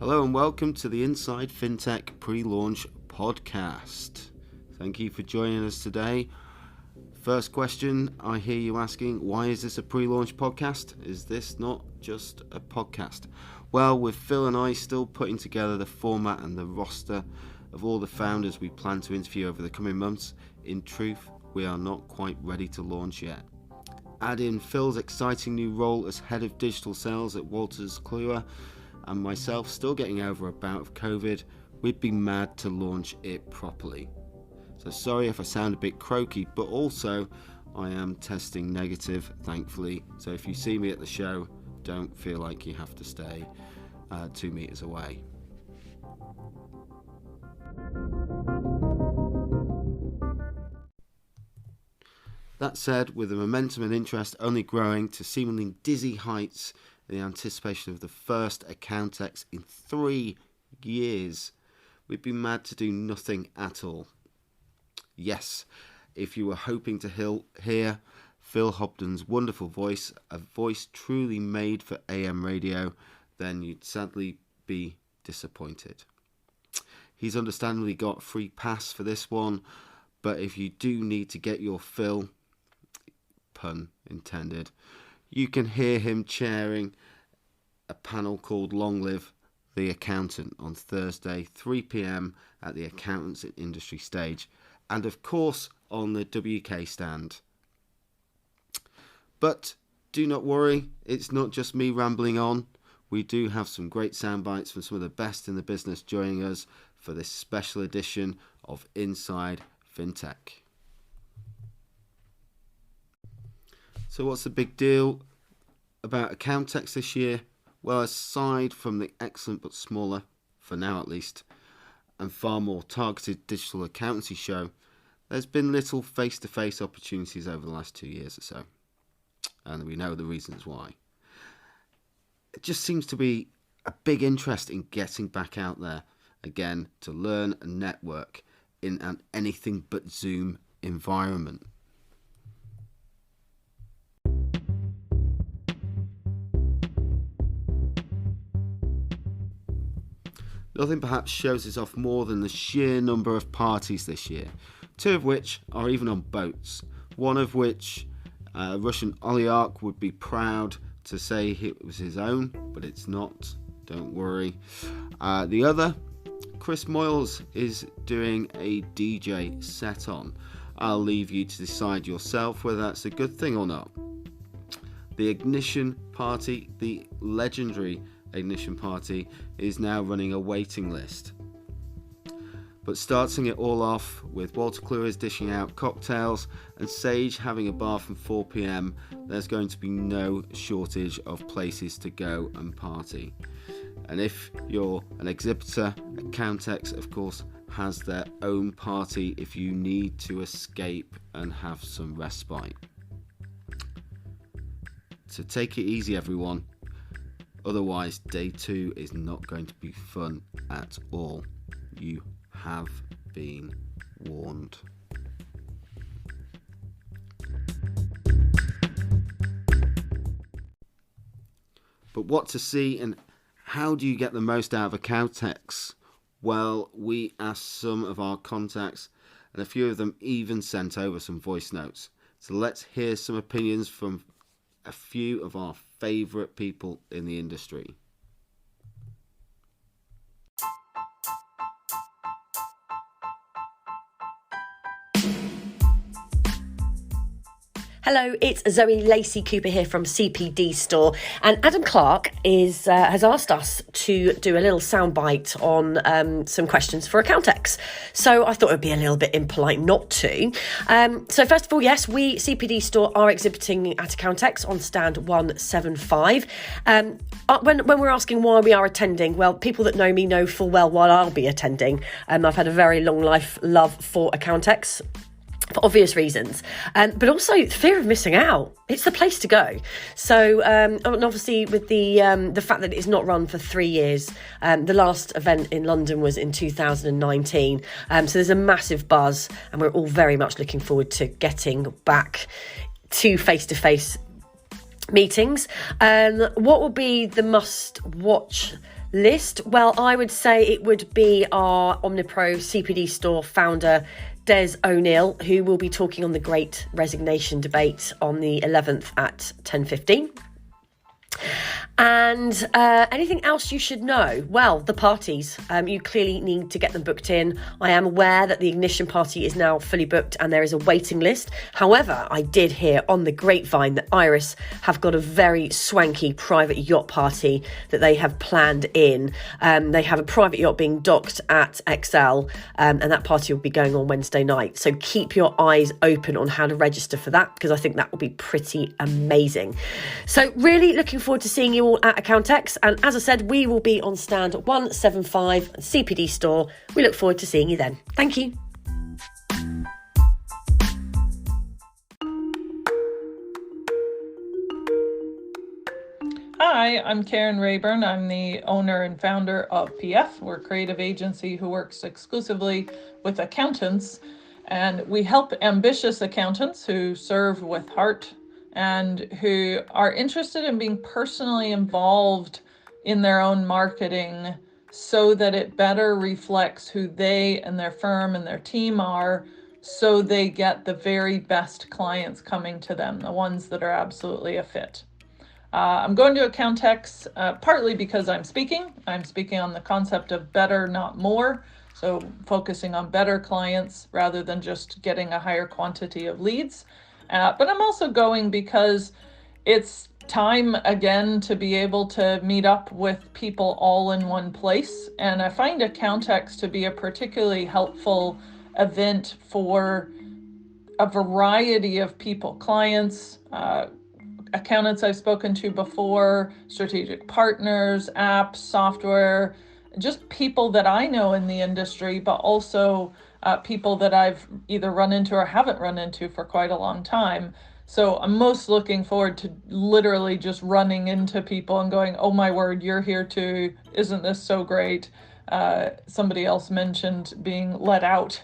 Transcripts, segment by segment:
Hello and welcome to the Inside FinTech pre-launch podcast. Thank you for joining us today. First question I hear you asking, why is this a pre-launch podcast? Is this not just a podcast? Well, with Phil and I still putting together the format and the roster of all the founders we plan to interview over the coming months, in truth, we are not quite ready to launch yet. Add in Phil's exciting new role as head of digital sales at Wolters Kluwer, and myself still getting over a bout of COVID, we'd be mad to launch it properly. So sorry if I sound a bit croaky, but also I am testing negative, thankfully. So if you see me at the show, don't feel like you have to stay 2 meters away. That said, with the momentum and interest only growing to seemingly dizzy heights in the anticipation of the first Accountex in 3 years, we'd be mad to do nothing at all. Yes, if you were hoping to hear Phil Hobden's wonderful voice, a voice truly made for AM radio, then you'd sadly be disappointed. He's understandably got free pass for this one, but if you do need to get your Phil, pun intended, you can hear him chairing a panel called Long Live the Accountant on Thursday, 3 p.m. at the Accountants in Industry stage, and of course on the WK stand. But do not worry, it's not just me rambling on. We do have some great sound bites from some of the best in the business joining us for this special edition of Inside FinTech. So what's the big deal about Accountex this year? Well, aside from the excellent but smaller, for now at least, and far more targeted digital accountancy show, there's been little face-to-face opportunities over the last 2 years or so. And we know the reasons why. It just seems to be a big interest in getting back out there again to learn and network in an anything but Zoom environment. Nothing perhaps shows this off more than the sheer number of parties this year, 2 of which are even on boats, one of which a Russian oligarch would be proud to say it was his own, but it's not, don't worry. The other, Chris Moyles is doing a DJ set on. I'll leave you to decide yourself whether that's a good thing or not. The Igntion party, the legendary Ignition party, is now running a waiting list. But starting it all off with Walter Kluwer's dishing out cocktails and Sage having a bar from 4 p.m, there's going to be no shortage of places to go and party. And if you're an exhibitor, Accountex of course has their own party if you need to escape and have some respite. So take it easy everyone. Otherwise, day 2 is not going to be fun at all. You have been warned. But what to see and how do you get the most out of Accountex? Well, we asked some of our contacts and a few of them even sent over some voice notes. So let's hear some opinions from a few of our favourite people in the industry. Hello, it's Zoe Lacey-Cooper here from CPDStore, and Adam Clark has asked us to do a little soundbite on some questions for Accountex. So I thought it would be a little bit impolite not to. So first of all, yes, we CPDStore are exhibiting at Accountex on stand 175. When we're asking why we are attending, well, people that know me know full well why I'll be attending. I've had a very long love for Accountex, for obvious reasons, but also fear of missing out. It's the place to go. So, and obviously with the fact that it's not run for 3 years, the last event in London was in 2019. So there's a massive buzz, and we're all very much looking forward to getting back to face-to-face meetings. What will be the must-watch list? Well, I would say it would be our Omnipro CPDStore founder, Des O'Neill, who will be talking on the Great Resignation debate on the 11th at 10:15. And anything else you should know? Well, the parties. You clearly need to get them booked in. I am aware that the Ignition party is now fully booked and there is a waiting list. However, I did hear on the grapevine that Iris have got a very swanky private yacht party that they have planned in. They have a private yacht being docked at XL, and that party will be going on Wednesday night. So keep your eyes open on how to register for that, because I think that will be pretty amazing. So really looking forward to seeing you all at Accountex, and as I said, we will be on stand 175 CPDStore. We look forward to seeing you then. Thank you. Hi, I'm Karen Reyburn. I'm the owner and founder of PF. We're a creative agency who works exclusively with accountants, and we help ambitious accountants who serve with heart and who are interested in being personally involved in their own marketing so that it better reflects who they and their firm and their team are, so they get the very best clients coming to them, the ones that are absolutely a fit. I'm going to Accountex partly because I'm speaking. I'm speaking on the concept of better, not more. So focusing on better clients rather than just getting a higher quantity of leads. But I'm also going because it's time again to be able to meet up with people all in one place. And I find Accountex to be a particularly helpful event for a variety of people, clients, accountants I've spoken to before, strategic partners, apps, software, just people that I know in the industry, but also people that I've either run into or haven't run into for quite a long time. So I'm most looking forward to literally just running into people and going, oh my word, you're here too. Isn't this so great? Somebody else mentioned being let out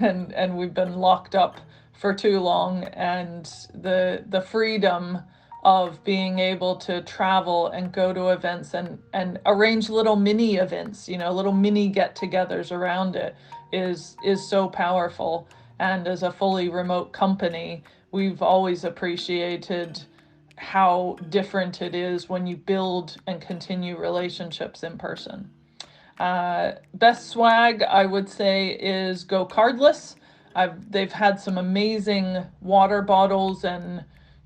and we've been locked up for too long, and the freedom of being able to travel and go to events and arrange little mini events, little mini get-togethers around it is so powerful. And as a fully remote company, we've always appreciated how different it is when you build and continue relationships in person. Best swag, I would say, is go cardless. They've had some amazing water bottles and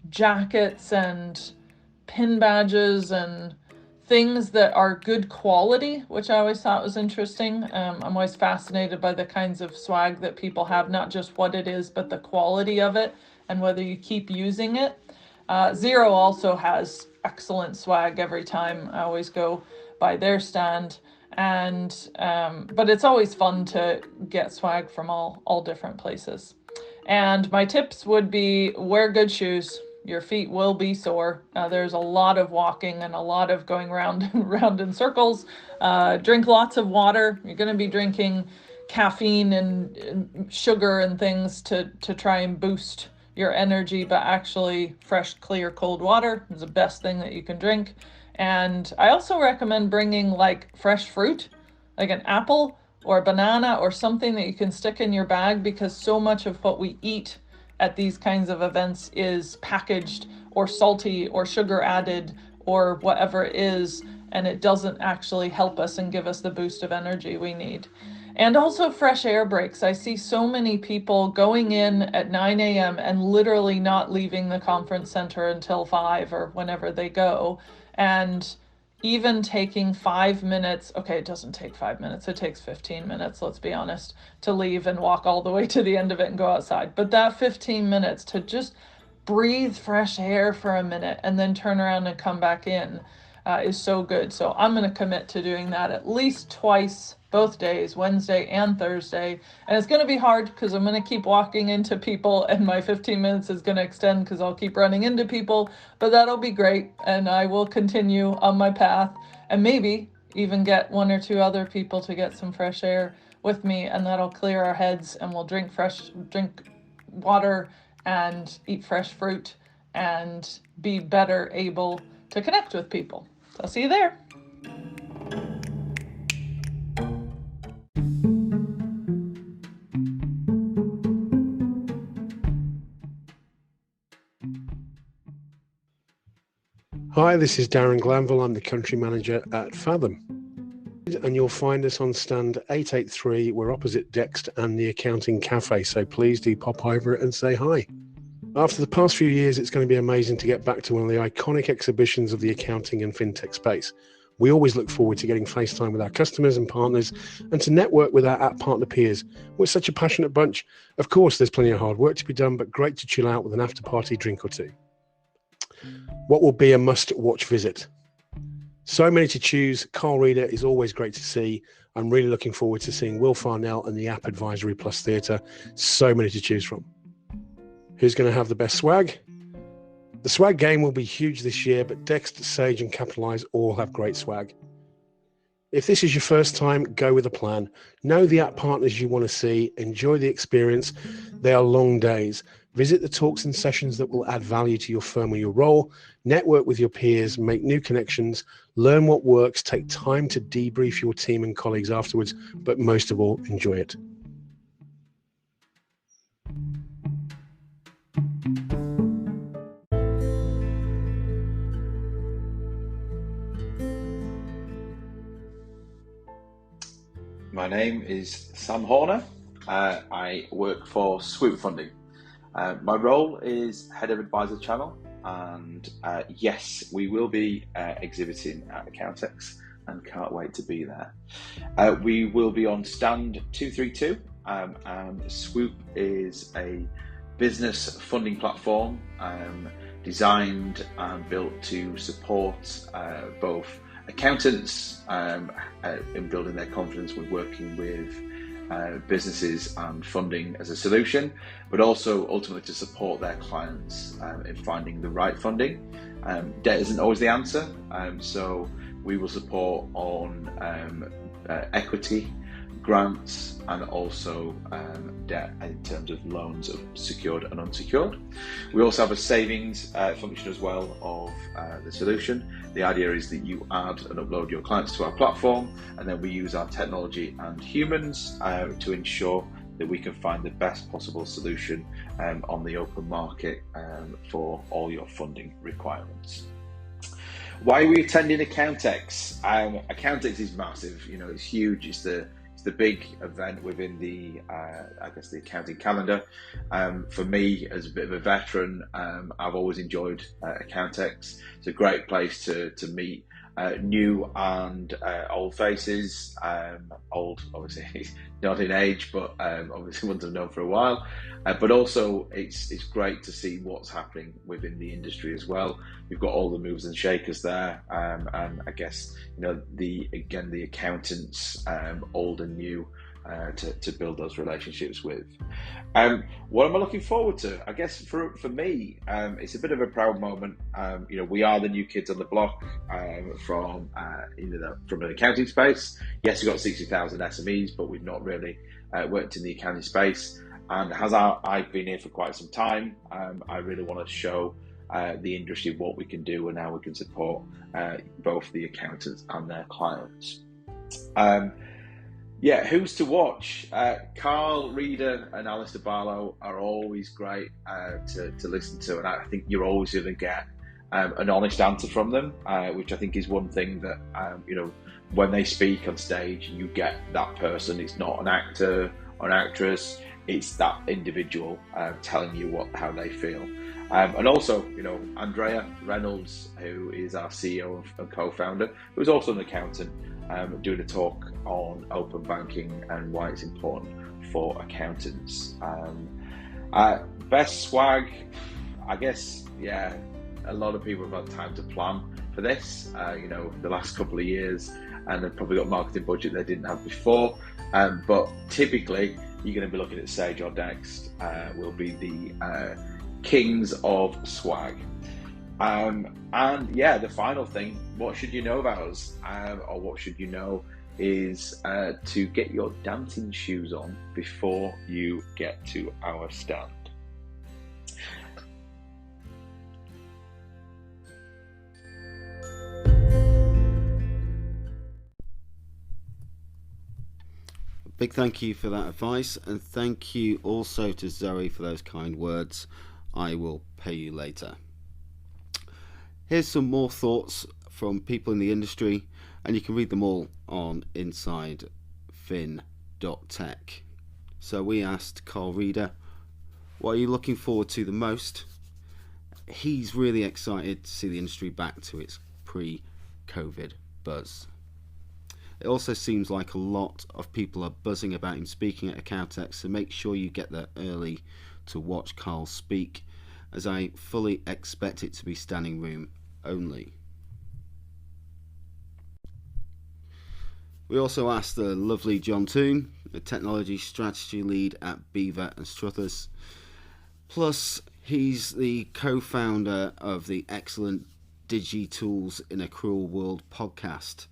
jackets and pin badges and things that are good quality, which I always thought was interesting. I'm always fascinated by the kinds of swag that people have, not just what it is, but the quality of it and whether you keep using it. Zero also has excellent swag every time. I always go by their stand. And but it's always fun to get swag from all different places. And my tips would be wear good shoes. Your feet will be sore. There's a lot of walking and a lot of going round and round in circles. Drink lots of water. You're going to be drinking caffeine and sugar and things to try and boost your energy, but actually fresh, clear, cold water is the best thing that you can drink. And I also recommend bringing like fresh fruit, like an apple or a banana or something that you can stick in your bag, because so much of what we eat at these kinds of events is packaged or salty or sugar added or whatever it is, and it doesn't actually help us and give us the boost of energy we need. And also fresh air breaks. I see so many people going in at 9 a.m. and literally not leaving the conference center until 5 or whenever they go. And even taking 5 minutes, okay, it doesn't take 5 minutes, it takes 15 minutes, let's be honest, to leave and walk all the way to the end of it and go outside. But that 15 minutes to just breathe fresh air for a minute and then turn around and come back in is so good. So I'm going to commit to doing that at least twice, both days, Wednesday and Thursday. And it's going to be hard because I'm going to keep walking into people and my 15 minutes is going to extend because I'll keep running into people, but that'll be great. And I will continue on my path and maybe even get 1 or 2 other people to get some fresh air with me, and that'll clear our heads and we'll drink water and eat fresh fruit and be better able to connect with people. So I'll see you there. Hi, this is Darren Glanville. I'm the country manager at Fathom. And you'll find us on stand 883. We're opposite Dext and the Accounting Cafe, so please do pop over and say hi. After the past few years, it's going to be amazing to get back to one of the iconic exhibitions of the accounting and fintech space. We always look forward to getting FaceTime with our customers and partners and to network with our app partner peers. We're such a passionate bunch. Of course, there's plenty of hard work to be done, but great to chill out with an after-party drink or two. What will be a must-watch visit? So many to choose. Carl Reader is always great to see. I'm really looking forward to seeing Will Farnell and the App Advisory Plus Theatre. So many to choose from. Who's going to have the best swag? The swag game will be huge this year, but Dext, Sage and Capitalize all have great swag. If this is your first time, go with a plan. Know the app partners you want to see. Enjoy the experience. They are long days. Visit the talks and sessions that will add value to your firm or your role. Network with your peers, make new connections, learn what works, take time to debrief your team and colleagues afterwards, but most of all, enjoy it. My name is Sam Horner. I work for Swoop Funding. My role is Head of Advisor Channel, and yes, we will be exhibiting at Accountex and can't wait to be there. We will be on stand 232, and Swoop is a business funding platform designed and built to support both accountants in building their confidence with working with businesses and funding as a solution, but also ultimately to support their clients in finding the right funding. Debt isn't always the answer, so we will support on equity, grants, and also debt in terms of loans of secured and unsecured. We also have a savings function as well of the solution. The idea is that you add and upload your clients to our platform, and then we use our technology and humans to ensure that we can find the best possible solution on the open market for all your funding requirements. Why are we attending Accountex? Accountex is massive. You know, it's huge. It's the big event within the the accounting calendar. For me, as a bit of a veteran, I've always enjoyed Accountex. It's a great place to meet new and old faces. Old, obviously, not in age, but obviously ones I've known for a while. But also, it's great to see what's happening within the industry as well. We've got all the movers and shakers there, and I guess the accountants, old and new, to build those relationships with. What am I looking forward to? I guess for me, it's a bit of a proud moment. We are the new kids on the block from an accounting space. Yes, we've got 60,000 SMEs, but we've not really worked in the accounting space. And as I've been here for quite some time, I really want to show the industry what we can do and how we can support both the accountants and their clients. Who's to watch? Carl Reader and Alastair Barlow are always great to listen to, and I think you're always going to get an honest answer from them, which I think is one thing that when they speak on stage, you get that person. It's not an actor or an actress; it's that individual telling you how they feel. And also, Andrea Reynolds, who is our CEO and co-founder, who's also an accountant, doing a talk on open banking and why it's important for accountants. Best swag, I guess, a lot of people have had time to plan for this, the last couple of years, and they've probably got marketing budget they didn't have before. But typically, you're going to be looking at Sage or Dext, will be the kings of swag. The final thing, what should you know about us, or what should you know, is to get your dancing shoes on before you get to our stand. Big thank you for that advice, and thank you also to Zoe for those kind words. I will pay you later. Here's some more thoughts from people in the industry, and you can read them all on insidefin.tech. So we asked Carl Reeder, what are you looking forward to the most? He's really excited to see the industry back to its pre-COVID buzz. It also seems like a lot of people are buzzing about him speaking at Accountex, so make sure you get there early to watch Carl speak, as I fully expect it to be standing room only. We also asked the lovely John Toon, a technology strategy lead at Beever and Struthers. Plus, he's the co-founder of the excellent Digi-Tools in Accrual World podcast.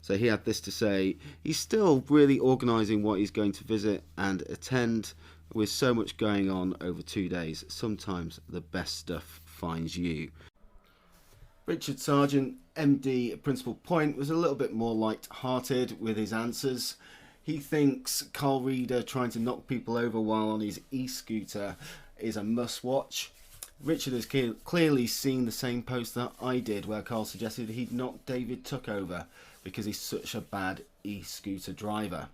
So he had this to say: he's still really organising what he's going to visit and attend. With so much going on over 2 days, sometimes the best stuff finds you. Richard Sargent, MD at Principal Point, was a little bit more light-hearted with his answers. He thinks Carl Reeder trying to knock people over while on his e-scooter is a must-watch. Richard has clearly seen the same post that I did, where Carl suggested he'd knock David Tuck over because he's such a bad e-scooter driver.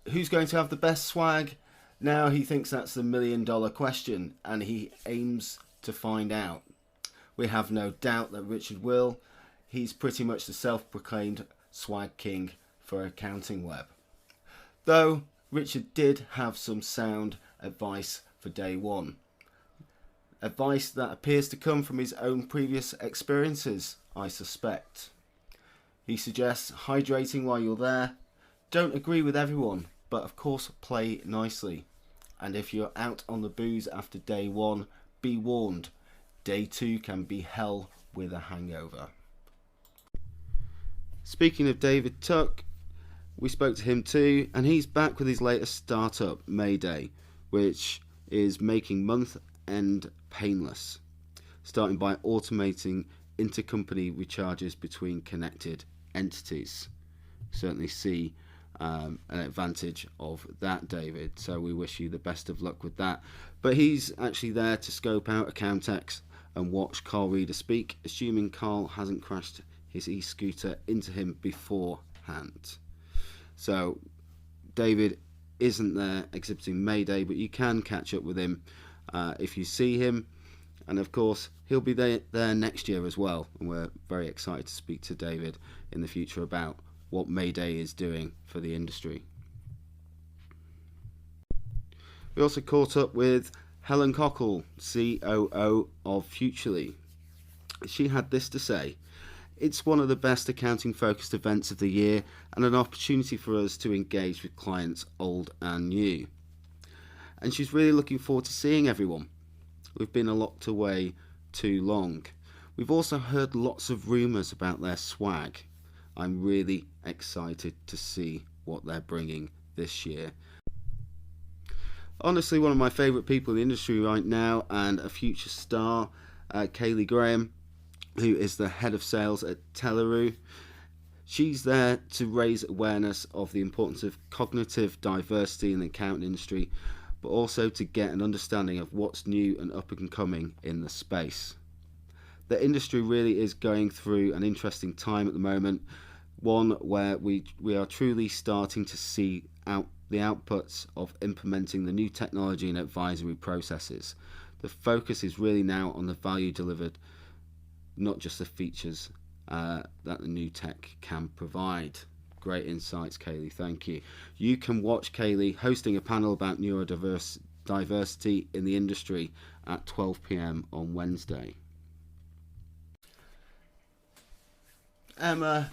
Who's going to have the best swag? Now he thinks that's the $1 million question, and he aims to find out. We have no doubt that Richard will. He's pretty much the self-proclaimed swag king for Accounting Web. Though Richard did have some sound advice for day one. Advice that appears to come from his own previous experiences, I suspect. He suggests hydrating while you're there. Don't agree with everyone, but of course play nicely. And if you're out on the booze after day one, be warned. Day two can be hell with a hangover. Speaking of David Tuck, we spoke to him too, and he's back with his latest startup, Mayday, which is making month-end painless, starting by automating intercompany recharges between connected entities. Certainly see an advantage of that, David, so we wish you the best of luck with that. But he's actually there to scope out Accountex and watch Carl Reeder speak, assuming Carl hasn't crashed his e-scooter into him beforehand. So David isn't there exhibiting Mayday, but you can catch up with him if you see him, and of course he'll be there next year as well, and we're very excited to speak to David in the future about what Mayday is doing for the industry. We also caught up with Helen Cockle, COO of Futrli. She had this to say: it's one of the best accounting focused events of the year and an opportunity for us to engage with clients old and new. And she's really looking forward to seeing everyone. We've been locked away too long. We've also heard lots of rumours about their swag. I'm really excited to see what they're bringing this year. Honestly, one of my favourite people in the industry right now, and a future star, Kayleigh, who is the head of sales at Telleroo. She's there to raise awareness of the importance of cognitive diversity in the accounting industry, but also to get an understanding of what's new and up and coming in the space. The industry really is going through an interesting time at the moment, one where we are truly starting to see the outputs of implementing the new technology and advisory processes. The focus is really now on the value delivered, not just the features that the new tech can provide. Great insights, Kayleigh, thank you. You can watch Kayleigh hosting a panel about neurodiversity in the industry at 12 p.m. on Wednesday. Emma,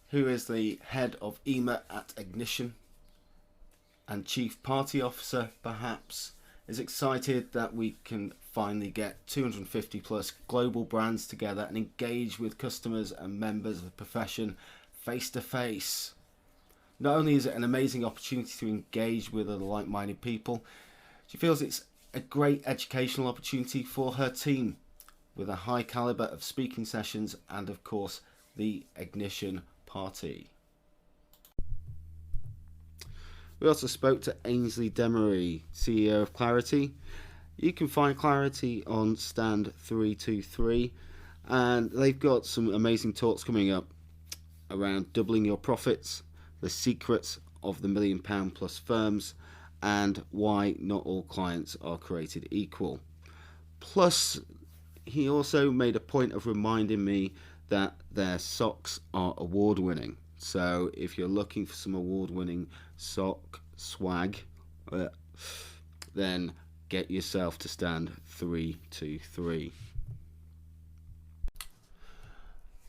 who is the head of EMEA at Igntion and Chief Party Officer perhaps, is excited that we can finally get 250 plus global brands together and engage with customers and members of the profession face to face. Not only is it an amazing opportunity to engage with other like-minded people, she feels it's a great educational opportunity for her team, with a high calibre of speaking sessions and of course the Igntion party. We also spoke to Aynsley, CEO of Clarity. You can find clarity on stand 323, and they've got some amazing talks coming up around doubling your profits, the secrets of the £1 million plus firms, and why not all clients are created equal. Plus, he also made a point of reminding me that their socks are award winning. So if you're looking for some award winning sock swag, then get yourself to stand 323.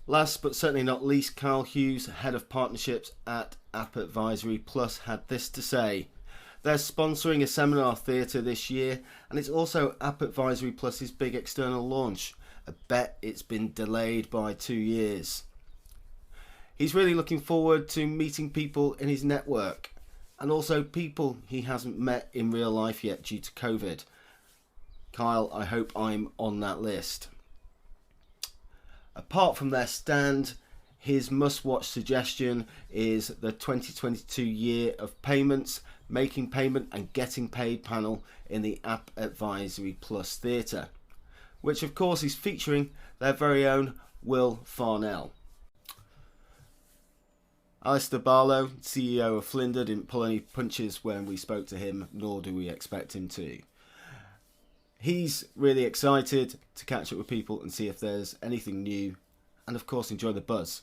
Last but certainly not least, Carl Hughes, Head of Partnerships at App Advisory Plus, had this to say. They're sponsoring a seminar theatre this year, and it's also App Advisory Plus's big external launch. I bet it's been delayed by 2 years. He's really looking forward to meeting people in his network, and also people he hasn't met in real life yet due to COVID. Kyle, I hope I'm on that list. Apart from their stand, his must-watch suggestion is the 2022 Year of Payments, Making Payment and Getting Paid panel in the App Advisory Plus Theatre, which of course is featuring their very own Will Farnell. Alastair Barlow, CEO of Flinder, didn't pull any punches when we spoke to him, nor do we expect him to. He's really excited to catch up with people and see if there's anything new, and of course enjoy the buzz.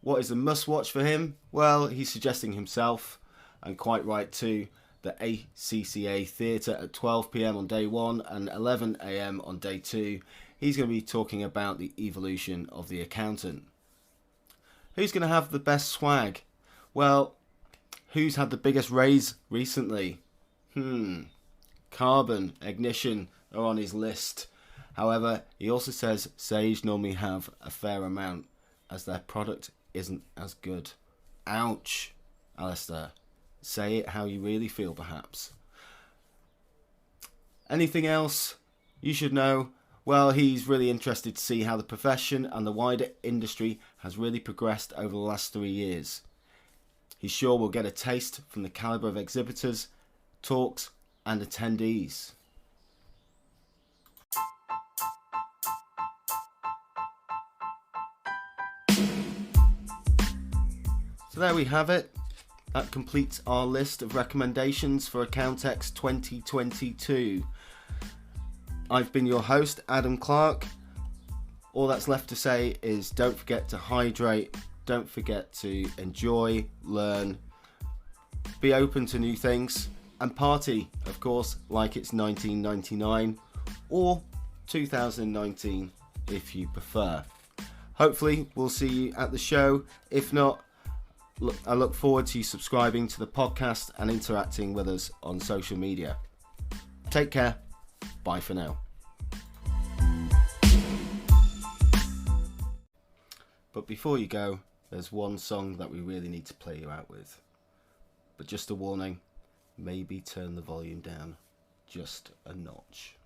What is a must-watch for him? Well, he's suggesting himself, and quite right too, the ACCA Theatre at 12 PM on day 1 and 11 AM on day 2. He's going to be talking about the evolution of the accountant. Who's going to have the best swag? Well, who's had the biggest raise recently? Carbon, Igntion are on his list. However, he also says Sage normally have a fair amount as their product isn't as good. Ouch, Alastair. Say it how you really feel, perhaps. Anything else you should know? Well, he's really interested to see how the profession and the wider industry has really progressed over the last 3 years. He's sure we'll get a taste from the calibre of exhibitors, talks and attendees. So there we have it. That completes our list of recommendations for Accountex 2022. I've been your host, Adam Clark. All that's left to say is don't forget to hydrate, don't forget to enjoy, learn, be open to new things, and party, of course, like it's 1999 or 2019 if you prefer. Hopefully we'll see you at the show. If not, I look forward to you subscribing to the podcast and interacting with us on social media. Take care. Bye for now. But before you go, there's one song that we really need to play you out with. But just a warning, maybe turn the volume down just a notch.